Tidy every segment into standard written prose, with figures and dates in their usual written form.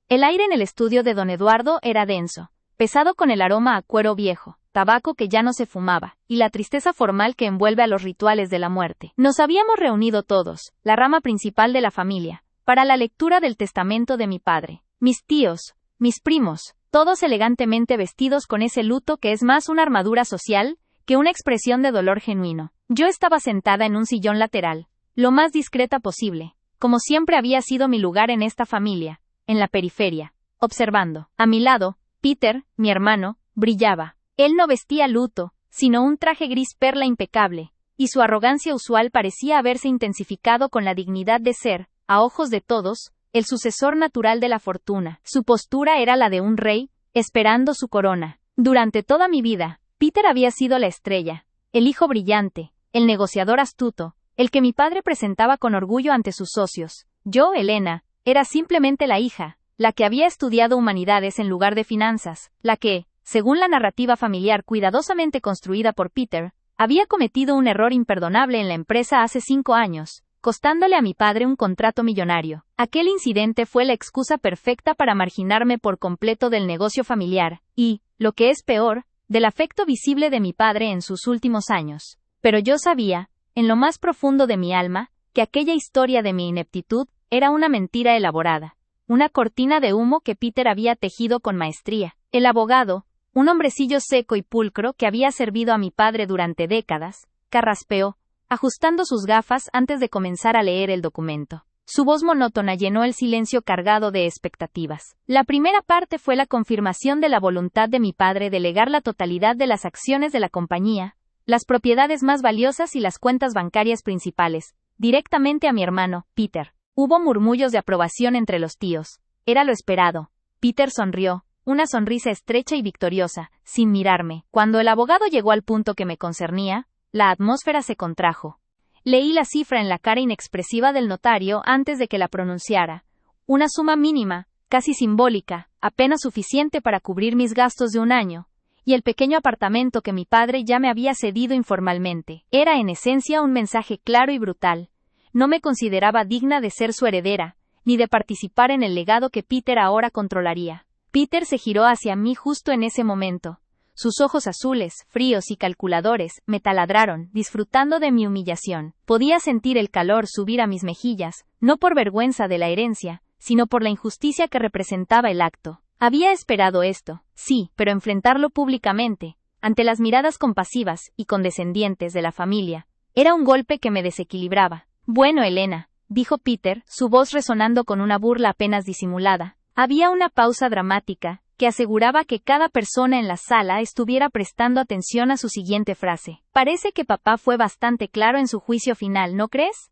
El aire en el estudio de don Eduardo era denso, pesado con el aroma a cuero viejo, tabaco que ya no se fumaba, y la tristeza formal que envuelve a los rituales de la muerte. Nos habíamos reunido todos, la rama principal de la familia, para la lectura del testamento de mi padre. Mis tíos, mis primos, todos elegantemente vestidos con ese luto que es más una armadura social que una expresión de dolor genuino. Yo estaba sentada en un sillón lateral, lo más discreta posible, como siempre había sido mi lugar en esta familia, en la periferia, observando. A mi lado, Peter, mi hermano, brillaba. Él no vestía luto, sino un traje gris perla impecable, y su arrogancia usual parecía haberse intensificado con la dignidad de ser, a ojos de todos, el sucesor natural de la fortuna. Su postura era la de un rey, esperando su corona. Durante toda mi vida, Peter había sido la estrella, el hijo brillante, el negociador astuto, el que mi padre presentaba con orgullo ante sus socios. Yo, Elena, era simplemente la hija, la que había estudiado humanidades en lugar de finanzas, la que, según la narrativa familiar cuidadosamente construida por Peter, había cometido un error imperdonable en la empresa hace 5 años, costándole a mi padre un contrato millonario. Aquel incidente fue la excusa perfecta para marginarme por completo del negocio familiar, y, lo que es peor, del afecto visible de mi padre en sus últimos años. Pero yo sabía, en lo más profundo de mi alma, que aquella historia de mi ineptitud era una mentira elaborada, una cortina de humo que Peter había tejido con maestría. El abogado, un hombrecillo seco y pulcro que había servido a mi padre durante décadas, carraspeó, ajustando sus gafas antes de comenzar a leer el documento. Su voz monótona llenó el silencio cargado de expectativas. La primera parte fue la confirmación de la voluntad de mi padre de legar la totalidad de las acciones de la compañía, las propiedades más valiosas y las cuentas bancarias principales, directamente a mi hermano, Peter. Hubo murmullos de aprobación entre los tíos. Era lo esperado. Peter sonrió, una sonrisa estrecha y victoriosa, sin mirarme. Cuando el abogado llegó al punto que me concernía, la atmósfera se contrajo. Leí la cifra en la cara inexpresiva del notario antes de que la pronunciara. Una suma mínima, casi simbólica, apenas suficiente para cubrir mis gastos de un año, y el pequeño apartamento que mi padre ya me había cedido informalmente. Era en esencia un mensaje claro y brutal. No me consideraba digna de ser su heredera, ni de participar en el legado que Peter ahora controlaría. Peter se giró hacia mí justo en ese momento. Sus ojos azules, fríos y calculadores, me taladraron, disfrutando de mi humillación. Podía sentir el calor subir a mis mejillas, no por vergüenza de la herencia, sino por la injusticia que representaba el acto. Había esperado esto, sí, pero enfrentarlo públicamente, ante las miradas compasivas y condescendientes de la familia, era un golpe que me desequilibraba. Bueno, Elena, dijo Peter, su voz resonando con una burla apenas disimulada. Había una pausa dramática, que aseguraba que cada persona en la sala estuviera prestando atención a su siguiente frase. Parece que papá fue bastante claro en su juicio final, ¿no crees?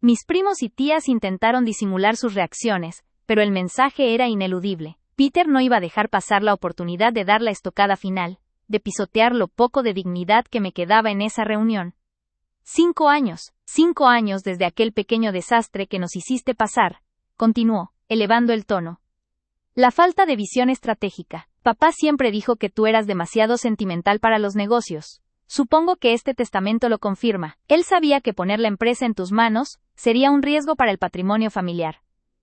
Mis primos y tías intentaron disimular sus reacciones, pero el mensaje era ineludible. Peter no iba a dejar pasar la oportunidad de dar la estocada final, de pisotear lo poco de dignidad que me quedaba en esa reunión. 5 años desde aquel pequeño desastre que nos hiciste pasar, continuó, elevando el tono. La falta de visión estratégica. Papá siempre dijo que tú eras demasiado sentimental para los negocios. Supongo que este testamento lo confirma. Él sabía que poner la empresa en tus manos sería un riesgo para el patrimonio familiar.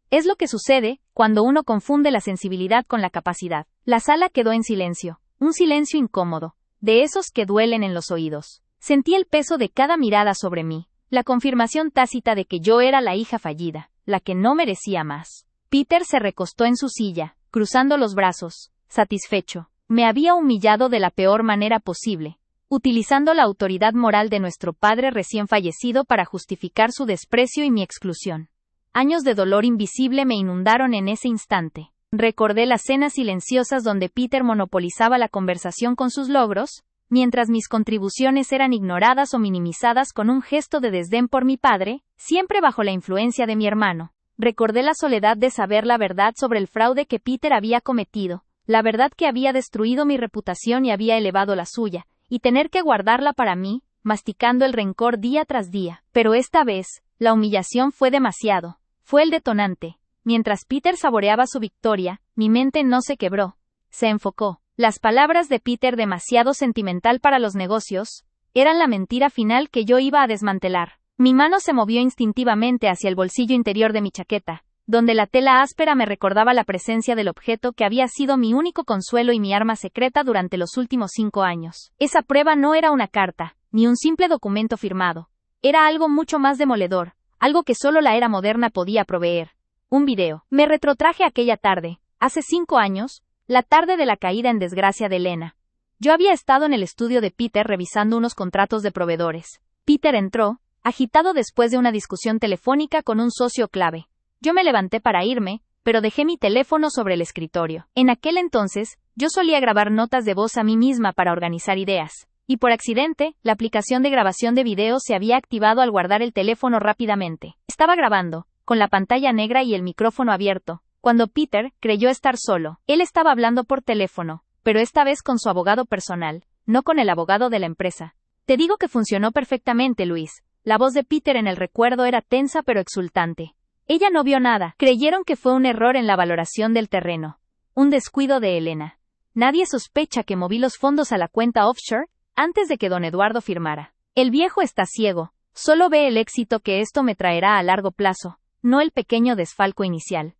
Es lo que sucede cuando uno confunde la sensibilidad con la capacidad. La sala quedó en silencio, un silencio incómodo, de esos que duelen en los oídos. Sentí el peso de cada mirada sobre mí, la confirmación tácita de que yo era la hija fallida, la que no merecía más. Peter se recostó en su silla, cruzando los brazos, satisfecho. Me había humillado de la peor manera posible, utilizando la autoridad moral de nuestro padre recién fallecido para justificar su desprecio y mi exclusión. Años de dolor invisible me inundaron en ese instante. Recordé las cenas silenciosas donde Peter monopolizaba la conversación con sus logros, mientras mis contribuciones eran ignoradas o minimizadas con un gesto de desdén por mi padre, siempre bajo la influencia de mi hermano. Recordé la soledad de saber la verdad sobre el fraude que Peter había cometido, la verdad que había destruido mi reputación y había elevado la suya, y tener que guardarla para mí, masticando el rencor día tras día. Pero esta vez, la humillación fue demasiado. Fue el detonante. Mientras Peter saboreaba su victoria, mi mente no se quebró. Se enfocó. Las palabras de Peter, demasiado sentimental para los negocios, eran la mentira final que yo iba a desmantelar. Mi mano se movió instintivamente hacia el bolsillo interior de mi chaqueta, donde la tela áspera me recordaba la presencia del objeto que había sido mi único consuelo y mi arma secreta durante los últimos 5 años. Esa prueba no era una carta, ni un simple documento firmado. Era algo mucho más demoledor, algo que solo la era moderna podía proveer. Un video. Me retrotraje aquella tarde, hace 5 años, la tarde de la caída en desgracia de Elena. Yo había estado en el estudio de Peter revisando unos contratos de proveedores. Peter entró, agitado después de una discusión telefónica con un socio clave. Yo me levanté para irme, pero dejé mi teléfono sobre el escritorio. En aquel entonces, yo solía grabar notas de voz a mí misma para organizar ideas. Y por accidente, la aplicación de grabación de video se había activado al guardar el teléfono rápidamente. Estaba grabando, con la pantalla negra y el micrófono abierto, cuando Peter creyó estar solo. Él estaba hablando por teléfono, pero esta vez con su abogado personal, no con el abogado de la empresa. Te digo que funcionó perfectamente, Luis. La voz de Peter en el recuerdo era tensa pero exultante. Ella no vio nada. Creyeron que fue un error en la valoración del terreno. Un descuido de Elena. Nadie sospecha que moví los fondos a la cuenta offshore antes de que don Eduardo firmara. El viejo está ciego. Solo ve el éxito que esto me traerá a largo plazo, no el pequeño desfalco inicial.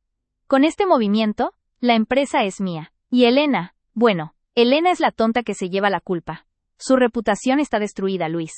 Con este movimiento, la empresa es mía. Y Elena, bueno, Elena es la tonta que se lleva la culpa. Su reputación está destruida, Luis.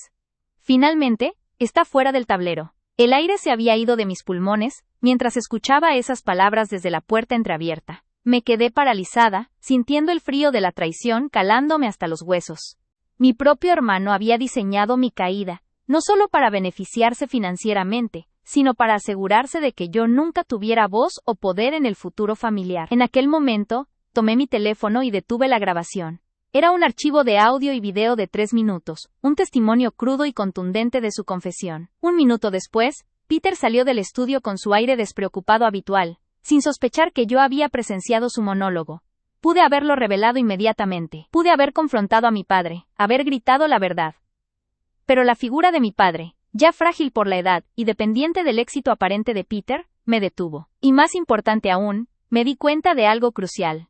Finalmente, está fuera del tablero. El aire se había ido de mis pulmones, mientras escuchaba esas palabras desde la puerta entreabierta. Me quedé paralizada, sintiendo el frío de la traición calándome hasta los huesos. Mi propio hermano había diseñado mi caída, no solo para beneficiarse financieramente, sino para asegurarse de que yo nunca tuviera voz o poder en el futuro familiar. En aquel momento, tomé mi teléfono y detuve la grabación. Era un archivo de audio y video de 3 minutos, un testimonio crudo y contundente de su confesión. 1 minuto después, Peter salió del estudio con su aire despreocupado habitual, sin sospechar que yo había presenciado su monólogo. Pude haberlo revelado inmediatamente. Pude haber confrontado a mi padre, haber gritado la verdad. Pero la figura de mi padre, ya frágil por la edad y dependiente del éxito aparente de Peter, me detuvo. Y más importante aún, me di cuenta de algo crucial.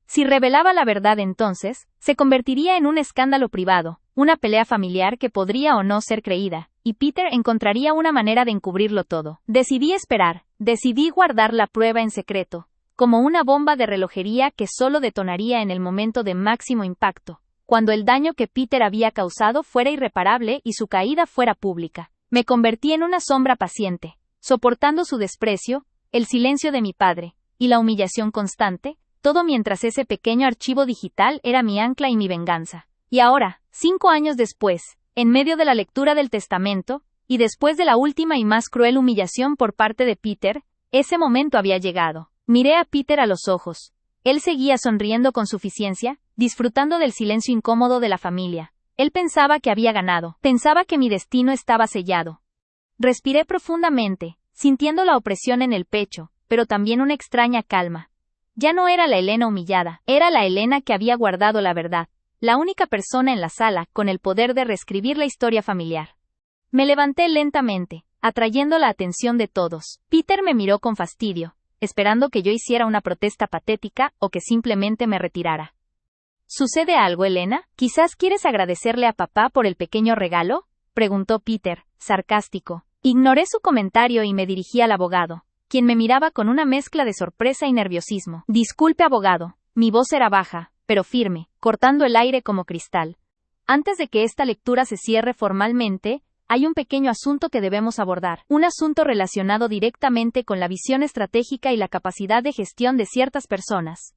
Si revelaba la verdad entonces, se convertiría en un escándalo privado, una pelea familiar que podría o no ser creída, y Peter encontraría una manera de encubrirlo todo. Decidí esperar, decidí guardar la prueba en secreto, como una bomba de relojería que solo detonaría en el momento de máximo impacto, cuando el daño que Peter había causado fuera irreparable y su caída fuera pública. Me convertí en una sombra paciente, soportando su desprecio, el silencio de mi padre, y la humillación constante, todo mientras ese pequeño archivo digital era mi ancla y mi venganza. Y ahora, 5 años después, en medio de la lectura del testamento, y después de la última y más cruel humillación por parte de Peter, ese momento había llegado. Miré a Peter a los ojos. Él seguía sonriendo con suficiencia, disfrutando del silencio incómodo de la familia. Él pensaba que había ganado, pensaba que mi destino estaba sellado. Respiré profundamente, sintiendo la opresión en el pecho, pero también una extraña calma. Ya no era la Elena humillada, era la Elena que había guardado la verdad, la única persona en la sala con el poder de reescribir la historia familiar. Me levanté lentamente, atrayendo la atención de todos. Peter me miró con fastidio, esperando que yo hiciera una protesta patética o que simplemente me retirara. ¿Sucede algo, Elena? ¿Quizás quieres agradecerle a papá por el pequeño regalo?, preguntó Peter, sarcástico. Ignoré su comentario y me dirigí al abogado, quien me miraba con una mezcla de sorpresa y nerviosismo. Disculpe, abogado. Mi voz era baja, pero firme, cortando el aire como cristal. Antes de que esta lectura se cierre formalmente, hay un pequeño asunto que debemos abordar. Un asunto relacionado directamente con la visión estratégica y la capacidad de gestión de ciertas personas.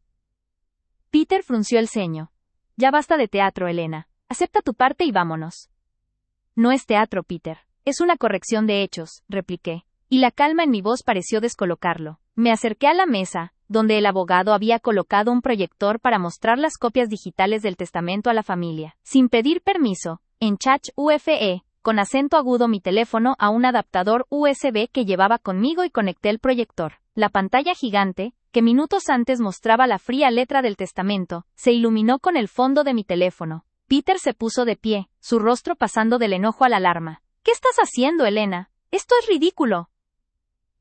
Peter frunció el ceño. Ya basta de teatro, Elena. Acepta tu parte y vámonos. No es teatro, Peter. Es una corrección de hechos, repliqué. Y la calma en mi voz pareció descolocarlo. Me acerqué a la mesa, donde el abogado había colocado un proyector para mostrar las copias digitales del testamento a la familia. Sin pedir permiso, en chat UFE, con acento agudo mi teléfono a un adaptador USB que llevaba conmigo y conecté el proyector. La pantalla gigante, que minutos antes mostraba la fría letra del testamento, se iluminó con el fondo de mi teléfono. Peter se puso de pie, su rostro pasando del enojo a la alarma. ¿Qué estás haciendo, Elena? Esto es ridículo.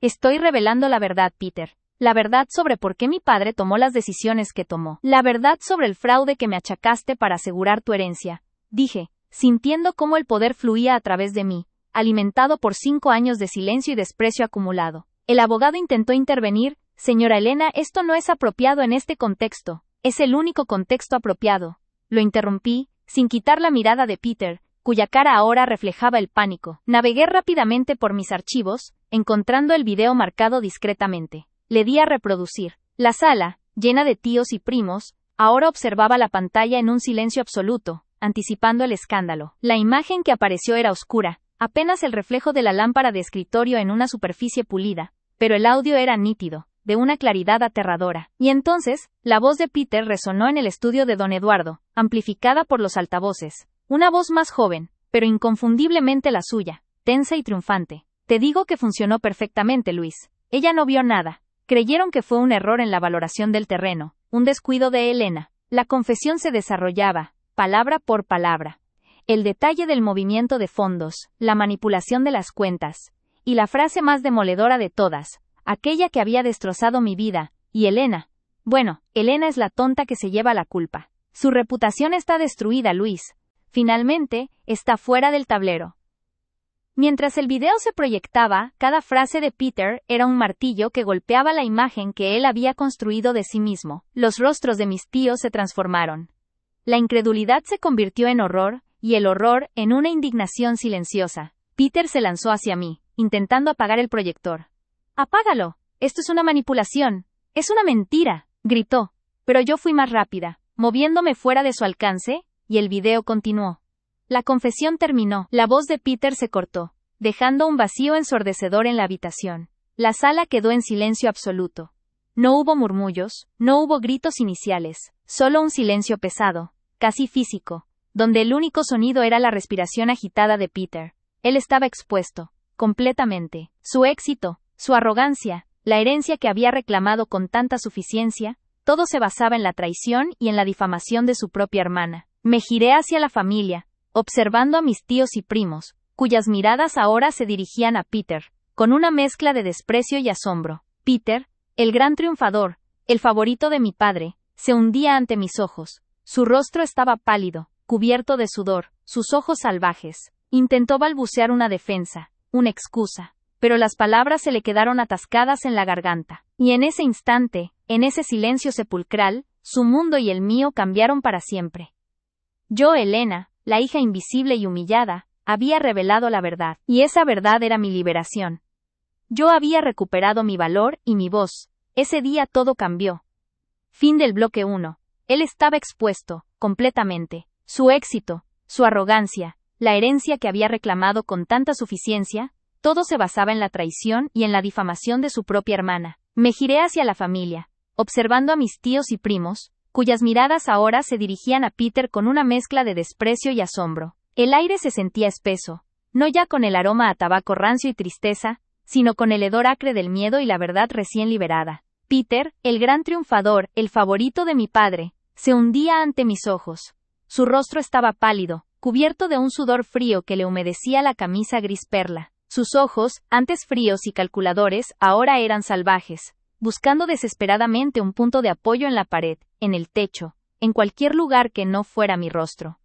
Estoy revelando la verdad, Peter. La verdad sobre por qué mi padre tomó las decisiones que tomó. La verdad sobre el fraude que me achacaste para asegurar tu herencia. Dije, sintiendo cómo el poder fluía a través de mí, alimentado por 5 años de silencio y desprecio acumulado. El abogado intentó intervenir. Señora Elena, esto no es apropiado en este contexto. Es el único contexto apropiado. Lo interrumpí, sin quitar la mirada de Peter, cuya cara ahora reflejaba el pánico. Navegué rápidamente por mis archivos, encontrando el video marcado discretamente. Le di a reproducir. La sala, llena de tíos y primos, ahora observaba la pantalla en un silencio absoluto, anticipando el escándalo. La imagen que apareció era oscura, apenas el reflejo de la lámpara de escritorio en una superficie pulida, pero el audio era nítido, de una claridad aterradora. Y entonces, la voz de Peter resonó en el estudio de don Eduardo, amplificada por los altavoces. Una voz más joven, pero inconfundiblemente la suya, tensa y triunfante. Te digo que funcionó perfectamente, Luis. Ella no vio nada. Creyeron que fue un error en la valoración del terreno, un descuido de Elena. La confesión se desarrollaba, palabra por palabra. El detalle del movimiento de fondos, la manipulación de las cuentas, y la frase más demoledora de todas, aquella que había destrozado mi vida, y Elena. Bueno, Elena es la tonta que se lleva la culpa. Su reputación está destruida, Luis. Finalmente, está fuera del tablero. Mientras el video se proyectaba, cada frase de Peter era un martillo que golpeaba la imagen que él había construido de sí mismo. Los rostros de mis tíos se transformaron. La incredulidad se convirtió en horror, y el horror en una indignación silenciosa. Peter se lanzó hacia mí, intentando apagar el proyector. «¡Apágalo! Esto es una manipulación. Es una mentira», gritó. Pero yo fui más rápida, moviéndome fuera de su alcance, y el video continuó. La confesión terminó. La voz de Peter se cortó, dejando un vacío ensordecedor en la habitación. La sala quedó en silencio absoluto. No hubo murmullos, no hubo gritos iniciales, solo un silencio pesado, casi físico, donde el único sonido era la respiración agitada de Peter. Él estaba expuesto, completamente. Su éxito, su arrogancia, la herencia que había reclamado con tanta suficiencia, todo se basaba en la traición y en la difamación de su propia hermana. Me giré hacia la familia, observando a mis tíos y primos, cuyas miradas ahora se dirigían a Peter, con una mezcla de desprecio y asombro. Peter, el gran triunfador, el favorito de mi padre, se hundía ante mis ojos. Su rostro estaba pálido, cubierto de sudor, sus ojos salvajes. Intentó balbucear una defensa, una excusa, pero las palabras se le quedaron atascadas en la garganta. Y en ese instante, en ese silencio sepulcral, su mundo y el mío cambiaron para siempre. Yo, Elena, la hija invisible y humillada, había revelado la verdad, y esa verdad era mi liberación. Yo había recuperado mi valor y mi voz. Ese día todo cambió. Fin del bloque 1. Él estaba expuesto, completamente. Su éxito, su arrogancia, la herencia que había reclamado con tanta suficiencia, todo se basaba en la traición y en la difamación de su propia hermana. Me giré hacia la familia, observando a mis tíos y primos, cuyas miradas ahora se dirigían a Peter con una mezcla de desprecio y asombro. El aire se sentía espeso, no ya con el aroma a tabaco rancio y tristeza, sino con el hedor acre del miedo y la verdad recién liberada. Peter, el gran triunfador, el favorito de mi padre, se hundía ante mis ojos. Su rostro estaba pálido, cubierto de un sudor frío que le humedecía la camisa gris perla. Sus ojos, antes fríos y calculadores, ahora eran salvajes, buscando desesperadamente un punto de apoyo en la pared, en el techo, en cualquier lugar que no fuera mi rostro.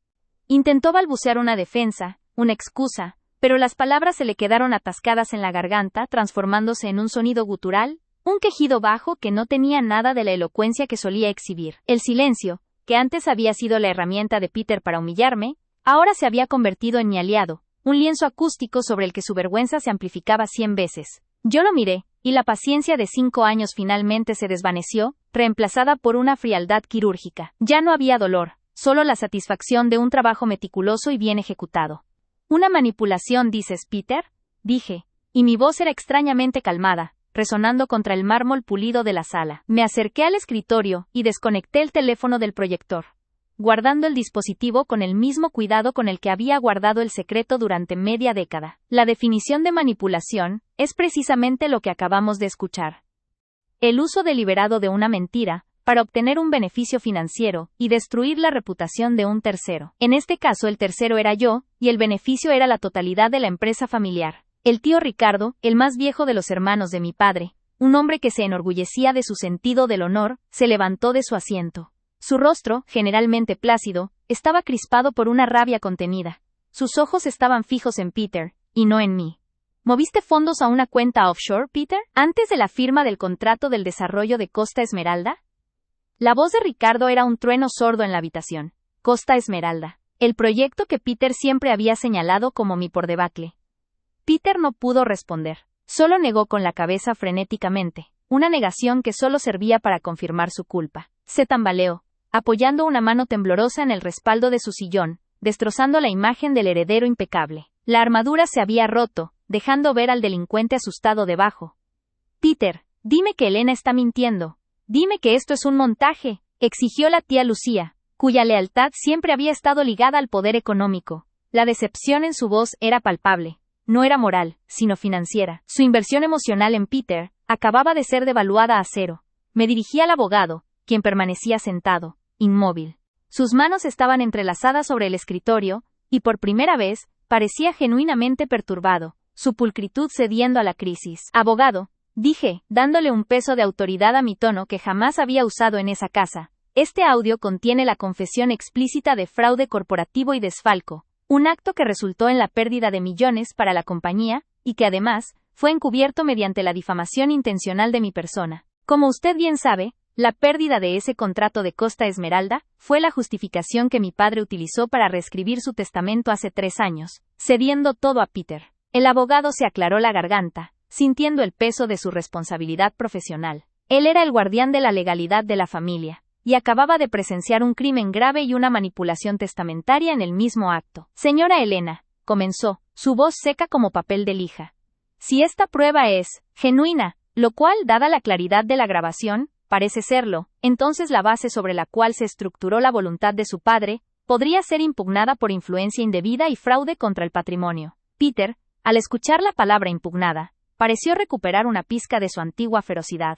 Intentó balbucear una defensa, una excusa, pero las palabras se le quedaron atascadas en la garganta, transformándose en un sonido gutural, un quejido bajo que no tenía nada de la elocuencia que solía exhibir. El silencio, que antes había sido la herramienta de Peter para humillarme, ahora se había convertido en mi aliado, un lienzo acústico sobre el que su vergüenza se amplificaba 100 veces. Yo lo miré, y la paciencia de 5 años finalmente se desvaneció, reemplazada por una frialdad quirúrgica. Ya no había dolor, solo la satisfacción de un trabajo meticuloso y bien ejecutado. ¿Una manipulación, dices, Peter?, dije, y mi voz era extrañamente calmada, resonando contra el mármol pulido de la sala. Me acerqué al escritorio y desconecté el teléfono del proyector, guardando el dispositivo con el mismo cuidado con el que había guardado el secreto durante media década. La definición de manipulación es precisamente lo que acabamos de escuchar. El uso deliberado de una mentira para obtener un beneficio financiero y destruir la reputación de un tercero. En este caso el tercero era yo, y el beneficio era la totalidad de la empresa familiar. El tío Ricardo, el más viejo de los hermanos de mi padre, un hombre que se enorgullecía de su sentido del honor, se levantó de su asiento. Su rostro, generalmente plácido, estaba crispado por una rabia contenida. Sus ojos estaban fijos en Peter, y no en mí. ¿Moviste fondos a una cuenta offshore, Peter, antes de la firma del contrato del desarrollo de Costa Esmeralda? La voz de Ricardo era un trueno sordo en la habitación. Costa Esmeralda. El proyecto que Peter siempre había señalado como mi por debacle. Peter no pudo responder. Solo negó con la cabeza frenéticamente, una negación que solo servía para confirmar su culpa. Se tambaleó, apoyando una mano temblorosa en el respaldo de su sillón, destrozando la imagen del heredero impecable. La armadura se había roto, dejando ver al delincuente asustado debajo. Peter, dime que Elena está mintiendo. Dime que esto es un montaje, exigió la tía Lucía, cuya lealtad siempre había estado ligada al poder económico. La decepción en su voz era palpable. No era moral, sino financiera. Su inversión emocional en Peter acababa de ser devaluada a cero. Me dirigí al abogado, quien permanecía sentado, inmóvil. Sus manos estaban entrelazadas sobre el escritorio, y por primera vez, parecía genuinamente perturbado, su pulcritud cediendo a la crisis. Abogado, dije, dándole un peso de autoridad a mi tono que jamás había usado en esa casa. Este audio contiene la confesión explícita de fraude corporativo y desfalco, un acto que resultó en la pérdida de millones para la compañía, y que además, fue encubierto mediante la difamación intencional de mi persona. Como usted bien sabe, la pérdida de ese contrato de Costa Esmeralda fue la justificación que mi padre utilizó para reescribir su testamento hace 3 años, cediendo todo a Peter. El abogado se aclaró la garganta, sintiendo el peso de su responsabilidad profesional. Él era el guardián de la legalidad de la familia, y acababa de presenciar un crimen grave y una manipulación testamentaria en el mismo acto. Señora Elena, comenzó, su voz seca como papel de lija. Si esta prueba es genuina, lo cual, dada la claridad de la grabación, parece serlo, entonces la base sobre la cual se estructuró la voluntad de su padre, podría ser impugnada por influencia indebida y fraude contra el patrimonio. Peter, al escuchar la palabra impugnada, pareció recuperar una pizca de su antigua ferocidad.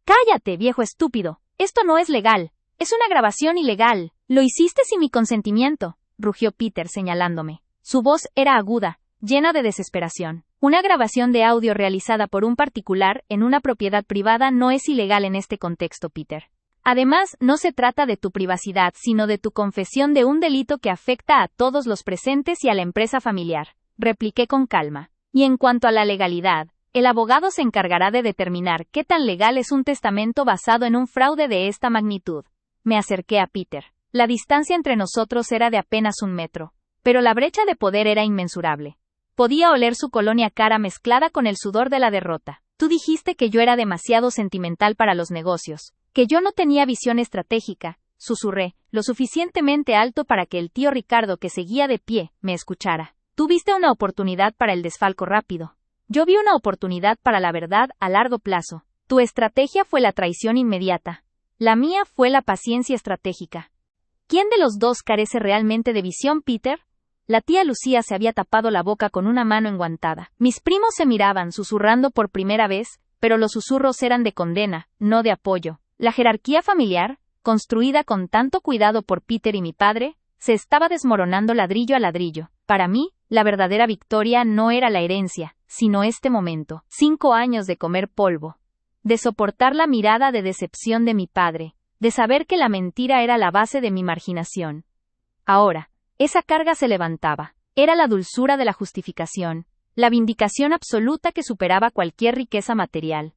¡Cállate, viejo estúpido! Esto no es legal. Es una grabación ilegal. Lo hiciste sin mi consentimiento, rugió Peter señalándome. Su voz era aguda, llena de desesperación. Una grabación de audio realizada por un particular en una propiedad privada no es ilegal en este contexto, Peter. Además, no se trata de tu privacidad, sino de tu confesión de un delito que afecta a todos los presentes y a la empresa familiar, repliqué con calma. Y en cuanto a la legalidad, el abogado se encargará de determinar qué tan legal es un testamento basado en un fraude de esta magnitud. Me acerqué a Peter. La distancia entre nosotros era de apenas 1 metro, pero la brecha de poder era inmensurable. Podía oler su colonia cara mezclada con el sudor de la derrota. Tú dijiste que yo era demasiado sentimental para los negocios, que yo no tenía visión estratégica, susurré, lo suficientemente alto para que el tío Ricardo, que seguía de pie, me escuchara. Tú viste una oportunidad para el desfalco rápido. Yo vi una oportunidad para la verdad a largo plazo. Tu estrategia fue la traición inmediata. La mía fue la paciencia estratégica. ¿Quién de los dos carece realmente de visión, Peter? La tía Lucía se había tapado la boca con una mano enguantada. Mis primos se miraban susurrando por primera vez, pero los susurros eran de condena, no de apoyo. La jerarquía familiar, construida con tanto cuidado por Peter y mi padre, se estaba desmoronando ladrillo a ladrillo. Para mí, la verdadera victoria no era la herencia, sino este momento. 5 años de comer polvo. De soportar la mirada de decepción de mi padre, de saber que la mentira era la base de mi marginación. Ahora, esa carga se levantaba. Era la dulzura de la justificación, la vindicación absoluta que superaba cualquier riqueza material.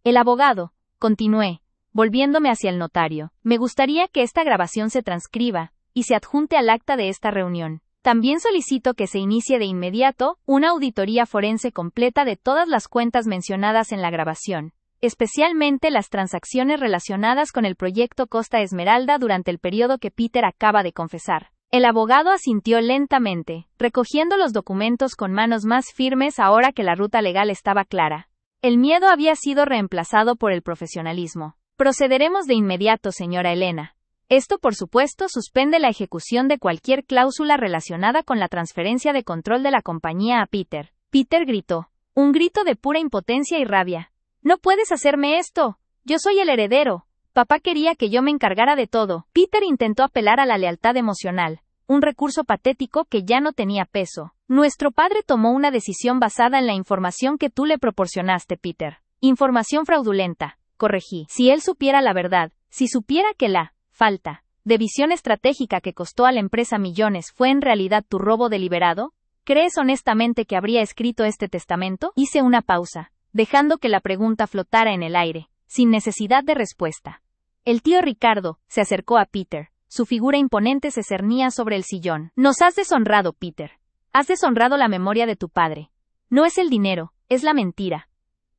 El abogado, continué, volviéndome hacia el notario, me gustaría que esta grabación se transcriba y se adjunte al acta de esta reunión. También solicito que se inicie de inmediato una auditoría forense completa de todas las cuentas mencionadas en la grabación, especialmente las transacciones relacionadas con el proyecto Costa Esmeralda durante el periodo que Peter acaba de confesar. El abogado asintió lentamente, recogiendo los documentos con manos más firmes ahora que la ruta legal estaba clara. El miedo había sido reemplazado por el profesionalismo. Procederemos de inmediato, señora Elena. Esto, por supuesto, suspende la ejecución de cualquier cláusula relacionada con la transferencia de control de la compañía a Peter. Peter gritó. Un grito de pura impotencia y rabia. ¡No puedes hacerme esto! Yo soy el heredero. Papá quería que yo me encargara de todo. Peter intentó apelar a la lealtad emocional, un recurso patético que ya no tenía peso. Nuestro padre tomó una decisión basada en la información que tú le proporcionaste, Peter. Información fraudulenta, corregí. Si él supiera la verdad, si supiera que la falta de visión estratégica que costó a la empresa millones fue en realidad tu robo deliberado, ¿Crees honestamente que habría escrito este testamento? Hice una pausa, dejando que la pregunta flotara en el aire, sin necesidad de respuesta. El tío Ricardo se acercó a Peter. Su figura imponente se cernía sobre el sillón. Nos has deshonrado, Peter. Has deshonrado la memoria de tu padre. No es el dinero, es la mentira.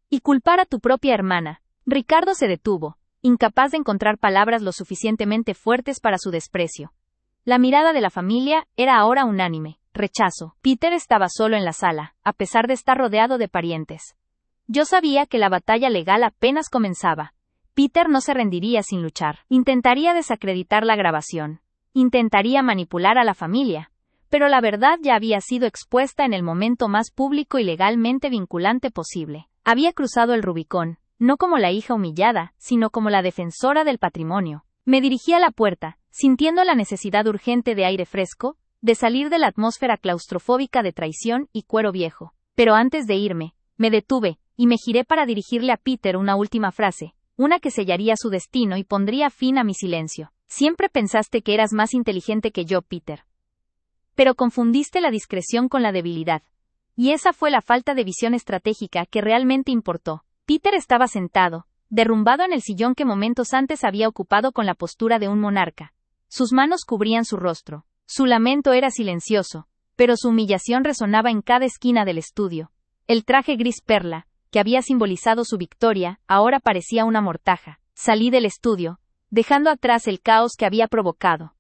Y culpar a tu propia hermana. Ricardo se detuvo, incapaz de encontrar palabras lo suficientemente fuertes para su desprecio. La mirada de la familia era ahora unánime. Rechazo. Peter estaba solo en la sala, a pesar de estar rodeado de parientes. Yo sabía que la batalla legal apenas comenzaba. Peter no se rendiría sin luchar. Intentaría desacreditar la grabación. Intentaría manipular a la familia. Pero la verdad ya había sido expuesta en el momento más público y legalmente vinculante posible. Había cruzado el Rubicón, no como la hija humillada, sino como la defensora del patrimonio. Me dirigí a la puerta, sintiendo la necesidad urgente de aire fresco, de salir de la atmósfera claustrofóbica de traición y cuero viejo. Pero antes de irme, me detuve, y me giré para dirigirle a Peter una última frase, una que sellaría su destino y pondría fin a mi silencio. Siempre pensaste que eras más inteligente que yo, Peter. Pero confundiste la discreción con la debilidad. Y esa fue la falta de visión estratégica que realmente importó. Peter estaba sentado, derrumbado en el sillón que momentos antes había ocupado con la postura de un monarca. Sus manos cubrían su rostro. Su lamento era silencioso, pero su humillación resonaba en cada esquina del estudio. El traje gris perla, que había simbolizado su victoria, ahora parecía una mortaja. Salí del estudio, dejando atrás el caos que había provocado.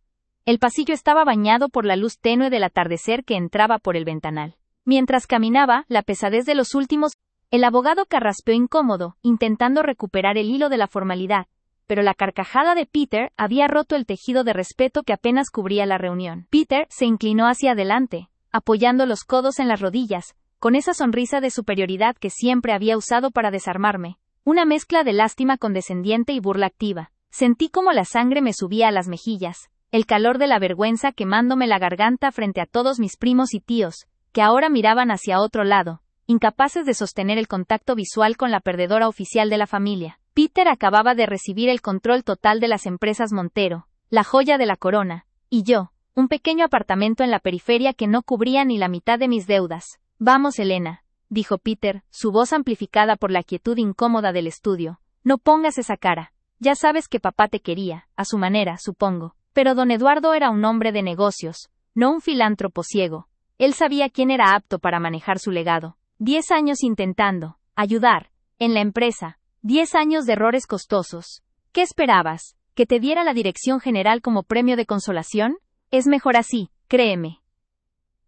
El pasillo estaba bañado por la luz tenue del atardecer que entraba por el ventanal. Mientras caminaba, la pesadez de los últimos... El abogado carraspeó incómodo, intentando recuperar el hilo de la formalidad, pero la carcajada de Peter había roto el tejido de respeto que apenas cubría la reunión. Peter se inclinó hacia adelante, apoyando los codos en las rodillas, con esa sonrisa de superioridad que siempre había usado para desarmarme, una mezcla de lástima condescendiente y burla activa. Sentí como la sangre me subía a las mejillas, el calor de la vergüenza quemándome la garganta frente a todos mis primos y tíos, que ahora miraban hacia otro lado, incapaces de sostener el contacto visual con la perdedora oficial de la familia. Peter acababa de recibir el control total de las empresas Montero, la joya de la corona, y yo, un pequeño apartamento en la periferia que no cubría ni la mitad de mis deudas. Vamos, Elena, dijo Peter, su voz amplificada por la quietud incómoda del estudio. No pongas esa cara. Ya sabes que papá te quería, a su manera, supongo. Pero don Eduardo era un hombre de negocios, no un filántropo ciego. Él sabía quién era apto para manejar su legado. 10 años intentando ayudar en la empresa. 10 años de errores costosos. ¿Qué esperabas? ¿Que te diera la dirección general como premio de consolación? Es mejor así, créeme.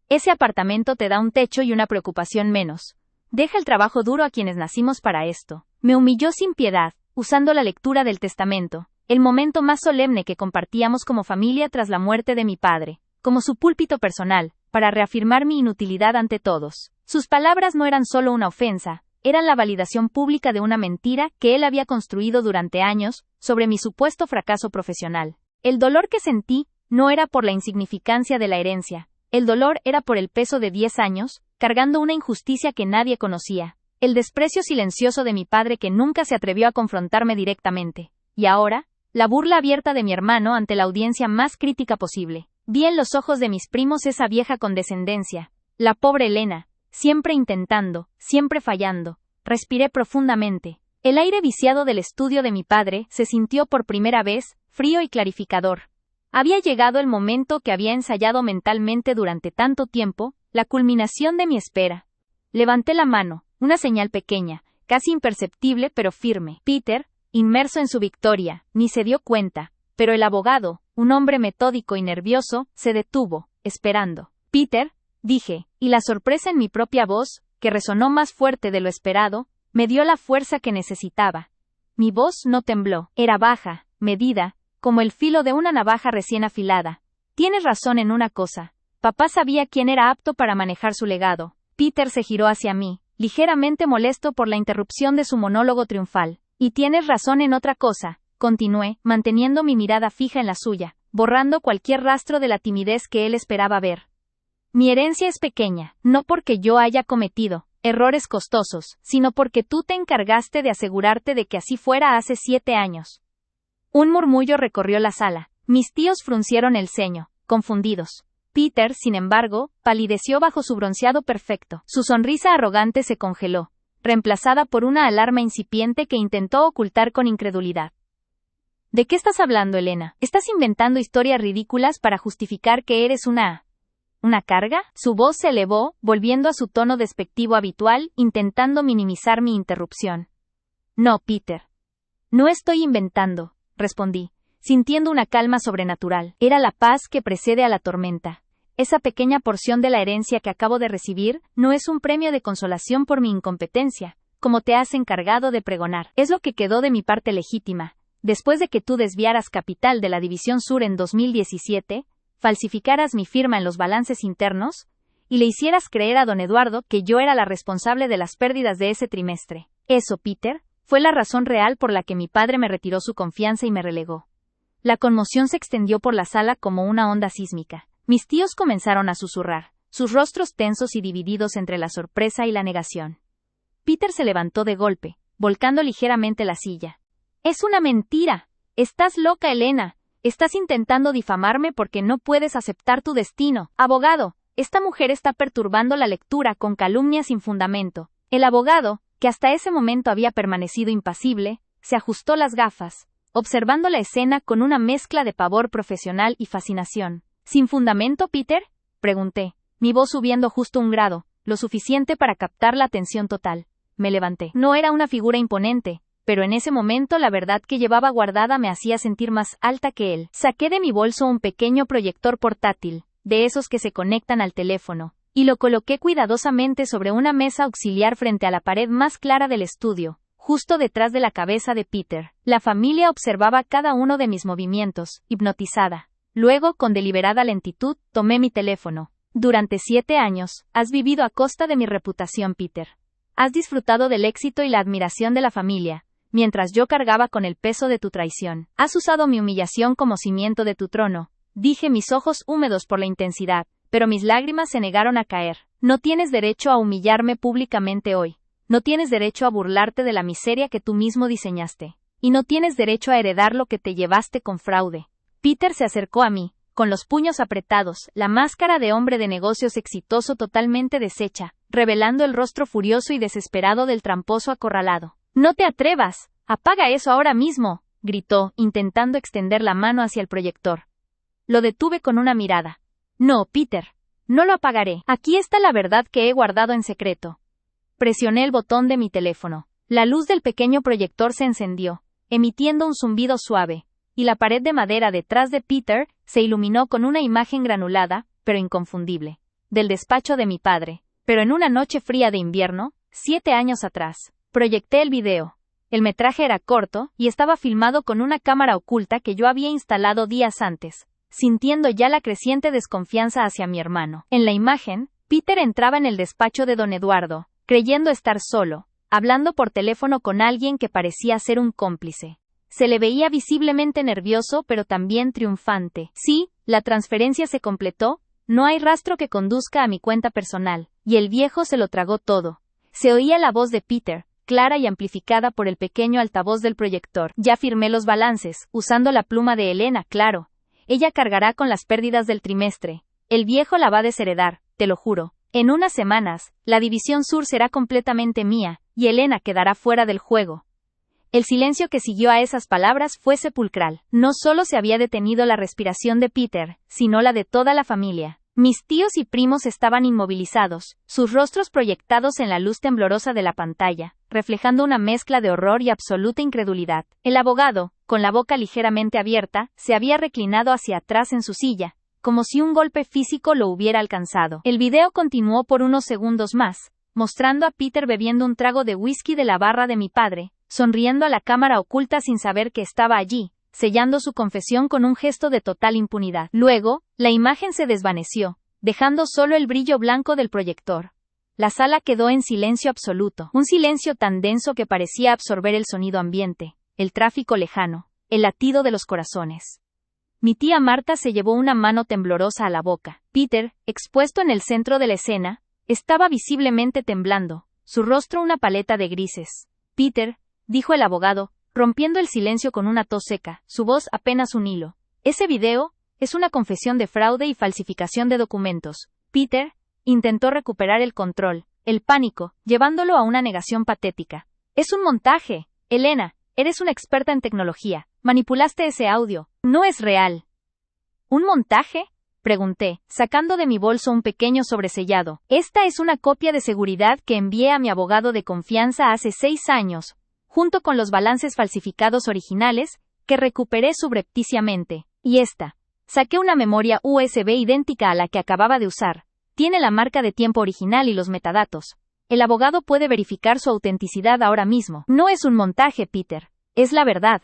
Ese apartamento te da un techo y una preocupación menos. Deja el trabajo duro a quienes nacimos para esto. Me humilló sin piedad, usando la lectura del testamento, el momento más solemne que compartíamos como familia tras la muerte de mi padre, como su púlpito personal, para reafirmar mi inutilidad ante todos. Sus palabras no eran solo una ofensa, eran la validación pública de una mentira que él había construido durante años, sobre mi supuesto fracaso profesional. El dolor que sentí no era por la insignificancia de la herencia, el dolor era por el peso de 10 años, cargando una injusticia que nadie conocía, el desprecio silencioso de mi padre que nunca se atrevió a confrontarme directamente, y ahora, la burla abierta de mi hermano ante la audiencia más crítica posible. Vi en los ojos de mis primos esa vieja condescendencia, la pobre Elena, siempre intentando, siempre fallando. Respiré profundamente. El aire viciado del estudio de mi padre se sintió por primera vez, frío y clarificador. Había llegado el momento que había ensayado mentalmente durante tanto tiempo, la culminación de mi espera. Levanté la mano, una señal pequeña, casi imperceptible pero firme. Peter, inmerso en su victoria, ni se dio cuenta, pero el abogado, un hombre metódico y nervioso, se detuvo, esperando. Peter, dije, y la sorpresa en mi propia voz, que resonó más fuerte de lo esperado, me dio la fuerza que necesitaba. Mi voz no tembló, era baja, medida, como el filo de una navaja recién afilada. Tienes razón en una cosa. Papá sabía quién era apto para manejar su legado. Peter se giró hacia mí, ligeramente molesto por la interrupción de su monólogo triunfal. Y tienes razón en otra cosa, continué, manteniendo mi mirada fija en la suya, borrando cualquier rastro de la timidez que él esperaba ver. Mi herencia es pequeña, no porque yo haya cometido errores costosos, sino porque tú te encargaste de asegurarte de que así fuera hace 7 años. Un murmullo recorrió la sala. Mis tíos fruncieron el ceño, confundidos. Peter, sin embargo, palideció bajo su bronceado perfecto. Su sonrisa arrogante se congeló, reemplazada por una alarma incipiente que intentó ocultar con incredulidad. ¿De qué estás hablando, Elena? ¿Estás inventando historias ridículas para justificar que eres ¿una carga? Su voz se elevó, volviendo a su tono despectivo habitual, intentando minimizar mi interrupción. No, Peter. No estoy inventando, respondí, sintiendo una calma sobrenatural. Era la paz que precede a la tormenta. Esa pequeña porción de la herencia que acabo de recibir no es un premio de consolación por mi incompetencia, como te has encargado de pregonar. Es lo que quedó de mi parte legítima, después de que tú desviaras capital de la División Sur en 2017, falsificaras mi firma en los balances internos, y le hicieras creer a don Eduardo que yo era la responsable de las pérdidas de ese trimestre. Eso, Peter, fue la razón real por la que mi padre me retiró su confianza y me relegó. La conmoción se extendió por la sala como una onda sísmica. Mis tíos comenzaron a susurrar, sus rostros tensos y divididos entre la sorpresa y la negación. Peter se levantó de golpe, volcando ligeramente la silla. ¡Es una mentira! ¡Estás loca, Elena! Estás intentando difamarme porque no puedes aceptar tu destino. Abogado, esta mujer está perturbando la lectura con calumnias sin fundamento. El abogado, que hasta ese momento había permanecido impasible, se ajustó las gafas, observando la escena con una mezcla de pavor profesional y fascinación. ¿Sin fundamento, Peter?, pregunté, mi voz subiendo justo un grado, lo suficiente para captar la atención total. Me levanté. No era una figura imponente, pero en ese momento la verdad que llevaba guardada me hacía sentir más alta que él. Saqué de mi bolso un pequeño proyector portátil, de esos que se conectan al teléfono, y lo coloqué cuidadosamente sobre una mesa auxiliar frente a la pared más clara del estudio, justo detrás de la cabeza de Peter. La familia observaba cada uno de mis movimientos, hipnotizada. Luego, con deliberada lentitud, tomé mi teléfono. Durante 7 años, has vivido a costa de mi reputación, Peter. Has disfrutado del éxito y la admiración de la familia, mientras yo cargaba con el peso de tu traición. Has usado mi humillación como cimiento de tu trono. Dije, mis ojos húmedos por la intensidad, pero mis lágrimas se negaron a caer. No tienes derecho a humillarme públicamente hoy. No tienes derecho a burlarte de la miseria que tú mismo diseñaste. Y no tienes derecho a heredar lo que te llevaste con fraude. Peter se acercó a mí, con los puños apretados, la máscara de hombre de negocios exitoso totalmente deshecha, revelando el rostro furioso y desesperado del tramposo acorralado. «¡No te atrevas! ¡Apaga eso ahora mismo!», gritó, intentando extender la mano hacia el proyector. Lo detuve con una mirada. «No, Peter. No lo apagaré. Aquí está la verdad que he guardado en secreto». Presioné el botón de mi teléfono. La luz del pequeño proyector se encendió, emitiendo un zumbido suave, y la pared de madera detrás de Peter se iluminó con una imagen granulada, pero inconfundible, del despacho de mi padre. Pero en una noche fría de invierno, 7 años atrás, proyecté el video. El metraje era corto, y estaba filmado con una cámara oculta que yo había instalado días antes, sintiendo ya la creciente desconfianza hacia mi hermano. En la imagen, Peter entraba en el despacho de don Eduardo, creyendo estar solo, hablando por teléfono con alguien que parecía ser un cómplice. Se le veía visiblemente nervioso pero también triunfante. Sí, la transferencia se completó, no hay rastro que conduzca a mi cuenta personal, y el viejo se lo tragó todo. Se oía la voz de Peter, clara y amplificada por el pequeño altavoz del proyector. Ya firmé los balances, usando la pluma de Elena, claro. Ella cargará con las pérdidas del trimestre. El viejo la va a desheredar, te lo juro. En unas semanas, la División Sur será completamente mía, y Elena quedará fuera del juego. El silencio que siguió a esas palabras fue sepulcral. No solo se había detenido la respiración de Peter, sino la de toda la familia. Mis tíos y primos estaban inmovilizados, sus rostros proyectados en la luz temblorosa de la pantalla, reflejando una mezcla de horror y absoluta incredulidad. El abogado, con la boca ligeramente abierta, se había reclinado hacia atrás en su silla, como si un golpe físico lo hubiera alcanzado. El video continuó por unos segundos más, mostrando a Peter bebiendo un trago de whisky de la barra de mi padre, sonriendo a la cámara oculta sin saber que estaba allí, sellando su confesión con un gesto de total impunidad. Luego, la imagen se desvaneció, dejando solo el brillo blanco del proyector. La sala quedó en silencio absoluto, un silencio tan denso que parecía absorber el sonido ambiente, el tráfico lejano, el latido de los corazones. Mi tía Marta se llevó una mano temblorosa a la boca. Peter, expuesto en el centro de la escena, estaba visiblemente temblando, su rostro una paleta de grises. «Peter», dijo el abogado, rompiendo el silencio con una tos seca, su voz apenas un hilo. «Ese video, Es una confesión de fraude y falsificación de documentos. Peter intentó recuperar el control, el pánico, llevándolo a una negación patética. Es un montaje. Elena, eres una experta en tecnología. Manipulaste ese audio. No es real. ¿Un montaje? Pregunté, sacando de mi bolso un pequeño sobresellado. Esta es una copia de seguridad que envié a mi abogado de confianza hace 6 años, junto con los balances falsificados originales, que recuperé subrepticiamente. Y esta. Saqué una memoria USB idéntica a la que acababa de usar. Tiene la marca de tiempo original y los metadatos. El abogado puede verificar su autenticidad ahora mismo. No es un montaje, Peter. Es la verdad.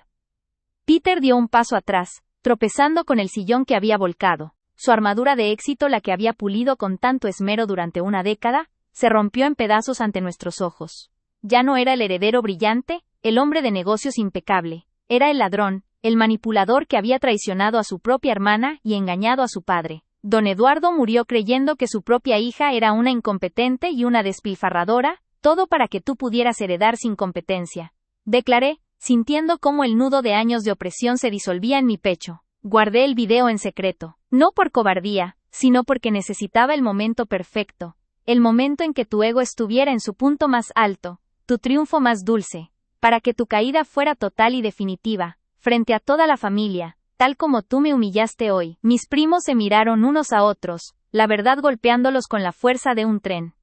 Peter dio un paso atrás, tropezando con el sillón que había volcado. Su armadura de éxito, la que había pulido con tanto esmero durante una década, se rompió en pedazos ante nuestros ojos. Ya no era el heredero brillante, el hombre de negocios impecable. Era el ladrón, el manipulador que había traicionado a su propia hermana y engañado a su padre. Don Eduardo murió creyendo que su propia hija era una incompetente y una despilfarradora, todo para que tú pudieras heredar sin competencia. Declaré, sintiendo cómo el nudo de años de opresión se disolvía en mi pecho. Guardé el video en secreto, no por cobardía, sino porque necesitaba el momento perfecto, el momento en que tu ego estuviera en su punto más alto, tu triunfo más dulce, para que tu caída fuera total y definitiva, frente a toda la familia, tal como tú me humillaste hoy. Mis primos se miraron unos a otros, la verdad golpeándolos con la fuerza de un tren.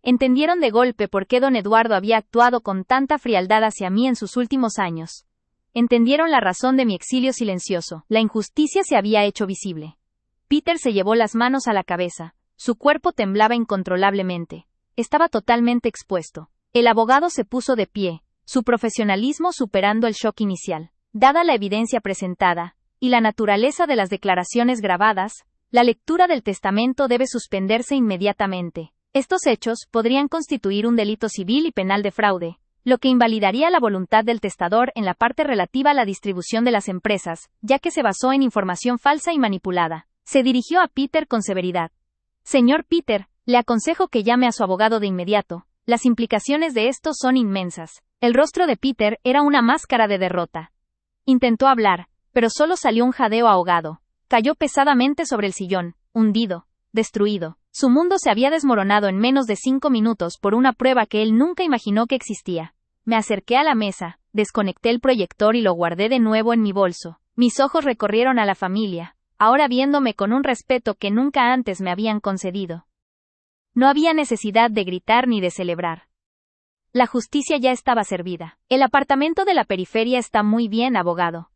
Entendieron de golpe por qué don Eduardo había actuado con tanta frialdad hacia mí en sus últimos años. Entendieron la razón de mi exilio silencioso. La injusticia se había hecho visible. Peter se llevó las manos a la cabeza. Su cuerpo temblaba incontrolablemente. Estaba totalmente expuesto. El abogado se puso de pie, su profesionalismo superando el shock inicial. Dada la evidencia presentada, y la naturaleza de las declaraciones grabadas, la lectura del testamento debe suspenderse inmediatamente. Estos hechos podrían constituir un delito civil y penal de fraude, lo que invalidaría la voluntad del testador en la parte relativa a la distribución de las empresas, ya que se basó en información falsa y manipulada. Se dirigió a Peter con severidad. Señor Peter, le aconsejo que llame a su abogado de inmediato. Las implicaciones de esto son inmensas. El rostro de Peter era una máscara de derrota. Intentó hablar, pero solo salió un jadeo ahogado. Cayó pesadamente sobre el sillón, hundido, destruido. Su mundo se había desmoronado en menos de 5 minutos por una prueba que él nunca imaginó que existía. Me acerqué a la mesa, desconecté el proyector y lo guardé de nuevo en mi bolso. Mis ojos recorrieron a la familia, ahora viéndome con un respeto que nunca antes me habían concedido. No había necesidad de gritar ni de celebrar. La justicia ya estaba servida. El apartamento de la periferia está muy bien, abogado.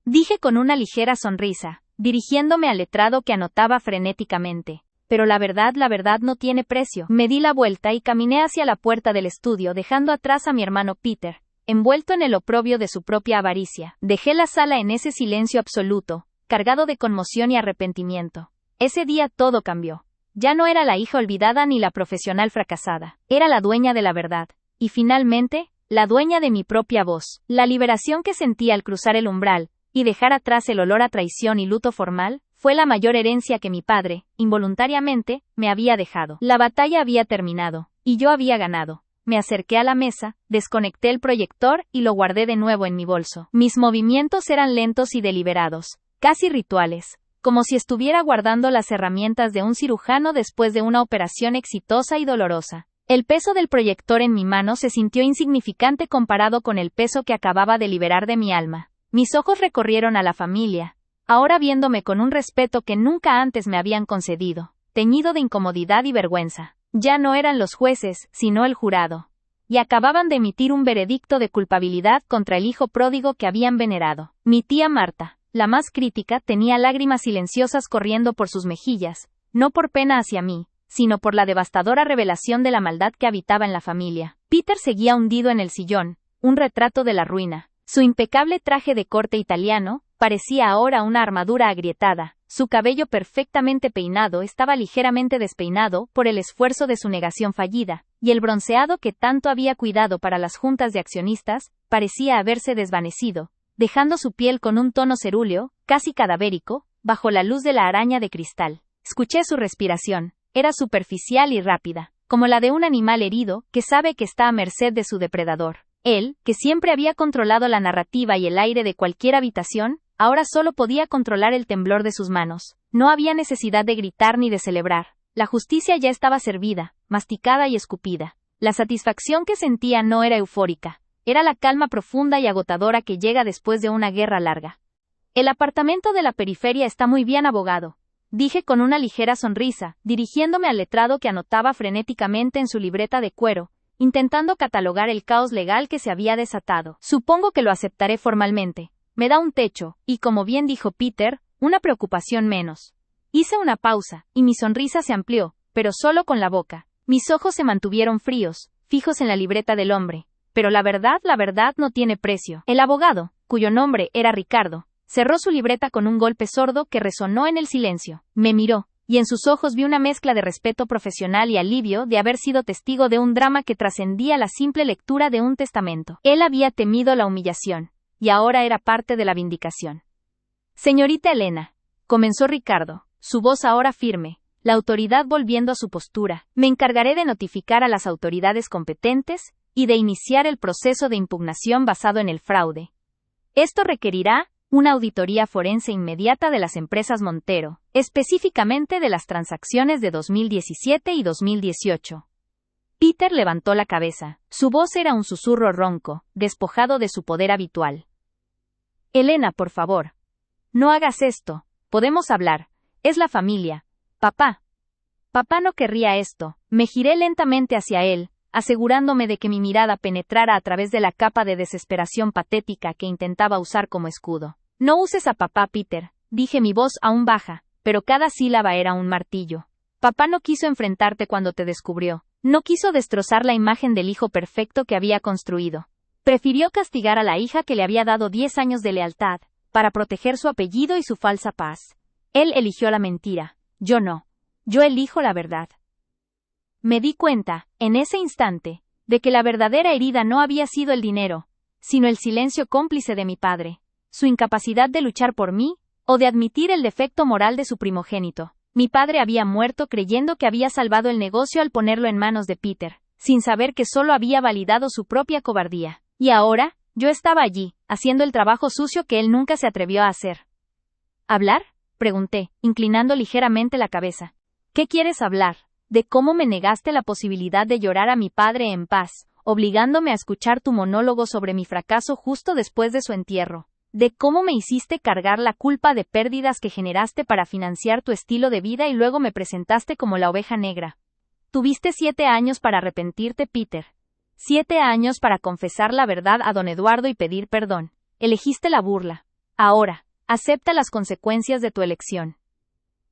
Dije con una ligera sonrisa, dirigiéndome al letrado que anotaba frenéticamente. Pero la verdad no tiene precio. Me di la vuelta y caminé hacia la puerta del estudio dejando atrás a mi hermano Peter, envuelto en el oprobio de su propia avaricia. Dejé la sala en ese silencio absoluto, cargado de conmoción y arrepentimiento. Ese día todo cambió. Ya no era la hija olvidada ni la profesional fracasada. Era la dueña de la verdad. Y finalmente, la dueña de mi propia voz. La liberación que sentí al cruzar el umbral, y dejar atrás el olor a traición y luto formal, fue la mayor herencia que mi padre, involuntariamente, me había dejado. La batalla había terminado, y yo había ganado. Me acerqué a la mesa, desconecté el proyector y lo guardé de nuevo en mi bolso. Mis movimientos eran lentos y deliberados, casi rituales, como si estuviera guardando las herramientas de un cirujano después de una operación exitosa y dolorosa. El peso del proyector en mi mano se sintió insignificante comparado con el peso que acababa de liberar de mi alma. Mis ojos recorrieron a la familia, ahora viéndome con un respeto que nunca antes me habían concedido, teñido de incomodidad y vergüenza. Ya no eran los jueces, sino el jurado. Y acababan de emitir un veredicto de culpabilidad contra el hijo pródigo que habían venerado. Mi tía Marta, la más crítica, tenía lágrimas silenciosas corriendo por sus mejillas, no por pena hacia mí, sino por la devastadora revelación de la maldad que habitaba en la familia. Peter seguía hundido en el sillón, un retrato de la ruina. Su impecable traje de corte italiano parecía ahora una armadura agrietada. Su cabello perfectamente peinado estaba ligeramente despeinado por el esfuerzo de su negación fallida, y el bronceado que tanto había cuidado para las juntas de accionistas parecía haberse desvanecido, dejando su piel con un tono cerúleo, casi cadavérico, bajo la luz de la araña de cristal. Escuché su respiración. Era superficial y rápida, como la de un animal herido que sabe que está a merced de su depredador. Él, que siempre había controlado la narrativa y el aire de cualquier habitación, Ahora solo podía controlar el temblor de sus manos. No había necesidad de gritar ni de celebrar. La justicia ya estaba servida, masticada y escupida. La satisfacción que sentía no era eufórica. Era la calma profunda y agotadora que llega después de una guerra larga. El apartamento de la periferia está muy bien, abogado, dije con una ligera sonrisa, dirigiéndome al letrado que anotaba frenéticamente en su libreta de cuero, intentando catalogar el caos legal que se había desatado. Supongo que lo aceptaré formalmente. Me da un techo, y como bien dijo Peter, una preocupación menos. Hice una pausa, y mi sonrisa se amplió, pero solo con la boca. Mis ojos se mantuvieron fríos, fijos en la libreta del hombre. Pero la verdad no tiene precio. El abogado, cuyo nombre era Ricardo, cerró su libreta con un golpe sordo que resonó en el silencio. Me miró, y en sus ojos vi una mezcla de respeto profesional y alivio de haber sido testigo de un drama que trascendía la simple lectura de un testamento. Él había temido la humillación, y ahora era parte de la vindicación. Señorita Elena, comenzó Ricardo, su voz ahora firme, la autoridad volviendo a su postura, me encargaré de notificar a las autoridades competentes y de iniciar el proceso de impugnación basado en el fraude. Esto requerirá una auditoría forense inmediata de las empresas Montero, específicamente de las transacciones de 2017 y 2018. Peter levantó la cabeza. Su voz era un susurro ronco, despojado de su poder habitual. Elena, por favor. No hagas esto. Podemos hablar. Es la familia. Papá. Papá no querría esto. Me giré lentamente hacia él, asegurándome de que mi mirada penetrara a través de la capa de desesperación patética que intentaba usar como escudo. No uses a papá, Peter, dije, mi voz aún baja, pero cada sílaba era un martillo. Papá no quiso enfrentarte cuando te descubrió. No quiso destrozar la imagen del hijo perfecto que había construido. Prefirió castigar a la hija que le había dado 10 años de lealtad, para proteger su apellido y su falsa paz. Él eligió la mentira. Yo no. Yo elijo la verdad. Me di cuenta, en ese instante, de que la verdadera herida no había sido el dinero, sino el silencio cómplice de mi padre, su incapacidad de luchar por mí, o de admitir el defecto moral de su primogénito. Mi padre había muerto creyendo que había salvado el negocio al ponerlo en manos de Peter, sin saber que solo había validado su propia cobardía. Y ahora, yo estaba allí, haciendo el trabajo sucio que él nunca se atrevió a hacer. ¿Hablar?, pregunté, inclinando ligeramente la cabeza. ¿Qué quieres hablar? De cómo me negaste la posibilidad de llorar a mi padre en paz, obligándome a escuchar tu monólogo sobre mi fracaso justo después de su entierro. De cómo me hiciste cargar la culpa de pérdidas que generaste para financiar tu estilo de vida y luego me presentaste como la oveja negra. Tuviste 7 años para arrepentirte, Peter. 7 años para confesar la verdad a don Eduardo y pedir perdón. Elegiste la burla. Ahora, acepta las consecuencias de tu elección.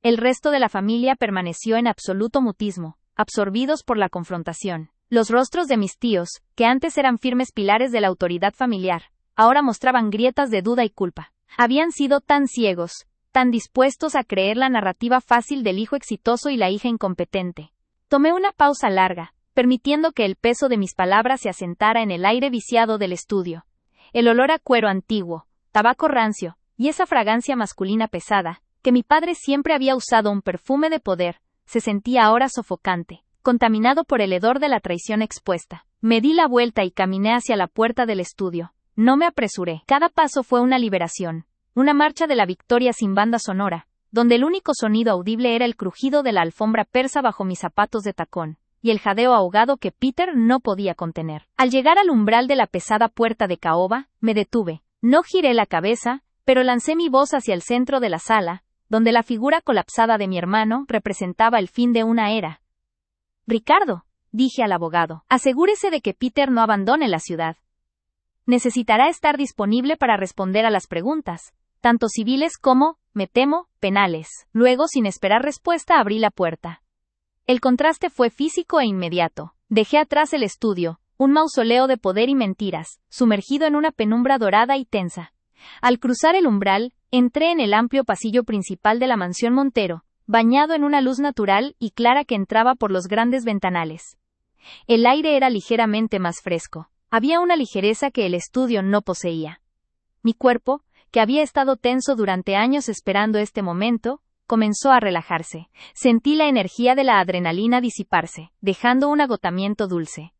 El resto de la familia permaneció en absoluto mutismo, absorbidos por la confrontación. Los rostros de mis tíos, que antes eran firmes pilares de la autoridad familiar, ahora mostraban grietas de duda y culpa. Habían sido tan ciegos, tan dispuestos a creer la narrativa fácil del hijo exitoso y la hija incompetente. Tomé una pausa larga, permitiendo que el peso de mis palabras se asentara en el aire viciado del estudio. El olor a cuero antiguo, tabaco rancio, y esa fragancia masculina pesada, que mi padre siempre había usado un perfume de poder, se sentía ahora sofocante, contaminado por el hedor de la traición expuesta. Me di la vuelta y caminé hacia la puerta del estudio. No me apresuré. Cada paso fue una liberación, una marcha de la victoria sin banda sonora, donde el único sonido audible era el crujido de la alfombra persa bajo mis zapatos de tacón, y el jadeo ahogado que Peter no podía contener. Al llegar al umbral de la pesada puerta de caoba, me detuve. No giré la cabeza, pero lancé mi voz hacia el centro de la sala, donde la figura colapsada de mi hermano representaba el fin de una era. Ricardo, dije al abogado, asegúrese de que Peter no abandone la ciudad. Necesitará estar disponible para responder a las preguntas, tanto civiles como, me temo, penales. Luego, sin esperar respuesta, abrí la puerta. El contraste fue físico e inmediato. Dejé atrás el estudio, un mausoleo de poder y mentiras, sumergido en una penumbra dorada y tensa. Al cruzar el umbral, entré en el amplio pasillo principal de la mansión Montero, bañado en una luz natural y clara que entraba por los grandes ventanales. El aire era ligeramente más fresco. Había una ligereza que el estudio no poseía. Mi cuerpo, que había estado tenso durante años esperando este momento, comenzó a relajarse. Sentí la energía de la adrenalina disiparse, dejando un agotamiento dulce.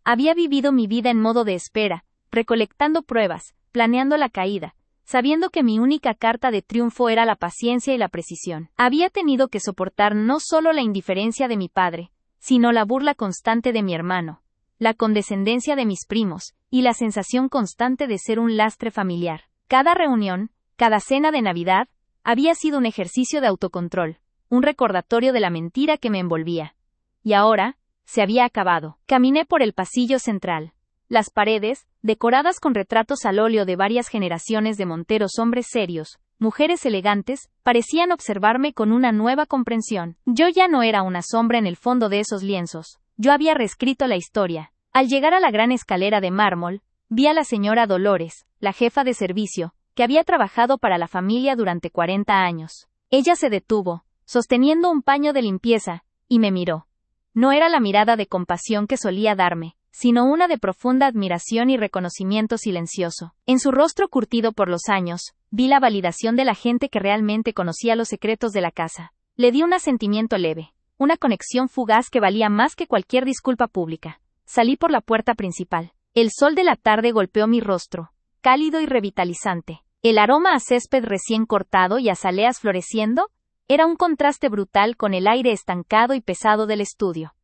Había vivido mi vida en modo de espera, recolectando pruebas, planeando la caída, sabiendo que mi única carta de triunfo era la paciencia y la precisión. Había tenido que soportar no solo la indiferencia de mi padre, sino la burla constante de mi hermano, la condescendencia de mis primos, y la sensación constante de ser un lastre familiar. Cada reunión, cada cena de Navidad, había sido un ejercicio de autocontrol, un recordatorio de la mentira que me envolvía. Y ahora, se había acabado. Caminé por el pasillo central. Las paredes, decoradas con retratos al óleo de varias generaciones de monteros, hombres serios, mujeres elegantes, parecían observarme con una nueva comprensión. Yo ya no era una sombra en el fondo de esos lienzos. Yo había reescrito la historia. Al llegar a la gran escalera de mármol, vi a la señora Dolores, la jefa de servicio, que había trabajado para la familia durante 40 años. Ella se detuvo, sosteniendo un paño de limpieza, y me miró. No era la mirada de compasión que solía darme, sino una de profunda admiración y reconocimiento silencioso. En su rostro curtido por los años, vi la validación de la gente que realmente conocía los secretos de la casa. Le di un asentimiento leve, una conexión fugaz que valía más que cualquier disculpa pública. Salí por la puerta principal. El sol de la tarde golpeó mi rostro, cálido y revitalizante. El aroma a césped recién cortado y azaleas floreciendo era un contraste brutal con el aire estancado y pesado del estudio.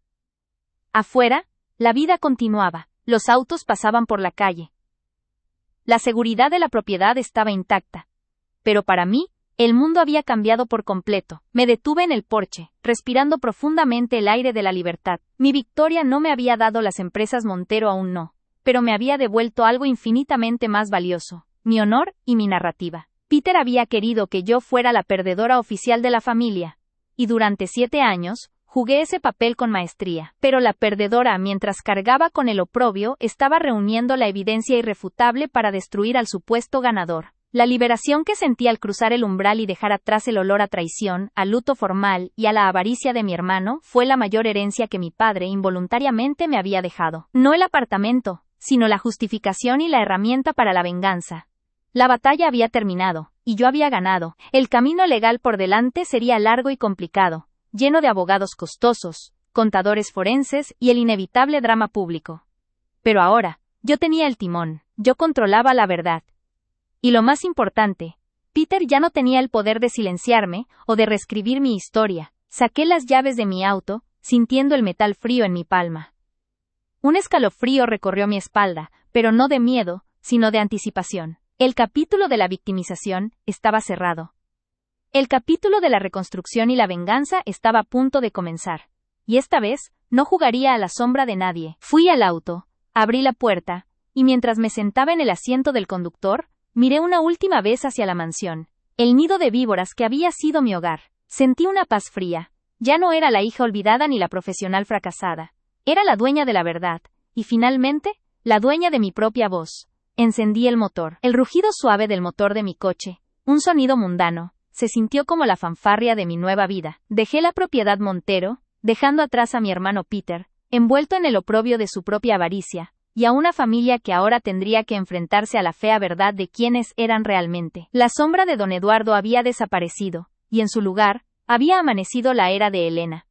Afuera, la vida continuaba. Los autos pasaban por la calle. La seguridad de la propiedad estaba intacta. Pero para mí, el mundo había cambiado por completo. Me detuve en el porche, respirando profundamente el aire de la libertad. Mi victoria no me había dado las empresas Montero, aún no, pero me había devuelto algo infinitamente más valioso: mi honor y mi narrativa. Peter había querido que yo fuera la perdedora oficial de la familia, y durante 7 años, jugué ese papel con maestría. Pero la perdedora, mientras cargaba con el oprobio, estaba reuniendo la evidencia irrefutable para destruir al supuesto ganador. La liberación que sentí al cruzar el umbral y dejar atrás el olor a traición, al luto formal y a la avaricia de mi hermano fue la mayor herencia que mi padre involuntariamente me había dejado. No el apartamento, sino la justificación y la herramienta para la venganza. La batalla había terminado, y yo había ganado. El camino legal por delante sería largo y complicado, lleno de abogados costosos, contadores forenses y el inevitable drama público. Pero ahora, yo tenía el timón, yo controlaba la verdad. Y lo más importante, Peter ya no tenía el poder de silenciarme o de reescribir mi historia. Saqué las llaves de mi auto, sintiendo el metal frío en mi palma. Un escalofrío recorrió mi espalda, pero no de miedo, sino de anticipación. El capítulo de la victimización estaba cerrado. El capítulo de la reconstrucción y la venganza estaba a punto de comenzar. Y esta vez, no jugaría a la sombra de nadie. Fui al auto, abrí la puerta, y mientras me sentaba en el asiento del conductor, miré una última vez hacia la mansión, el nido de víboras que había sido mi hogar. Sentí una paz fría. Ya no era la hija olvidada ni la profesional fracasada. Era la dueña de la verdad, y finalmente, la dueña de mi propia voz. Encendí el motor. El rugido suave del motor de mi coche, un sonido mundano, se sintió como la fanfarria de mi nueva vida. Dejé la propiedad Montero, dejando atrás a mi hermano Peter, envuelto en el oprobio de su propia avaricia, y a una familia que ahora tendría que enfrentarse a la fea verdad de quiénes eran realmente. La sombra de don Eduardo había desaparecido, y en su lugar, había amanecido la era de Elena.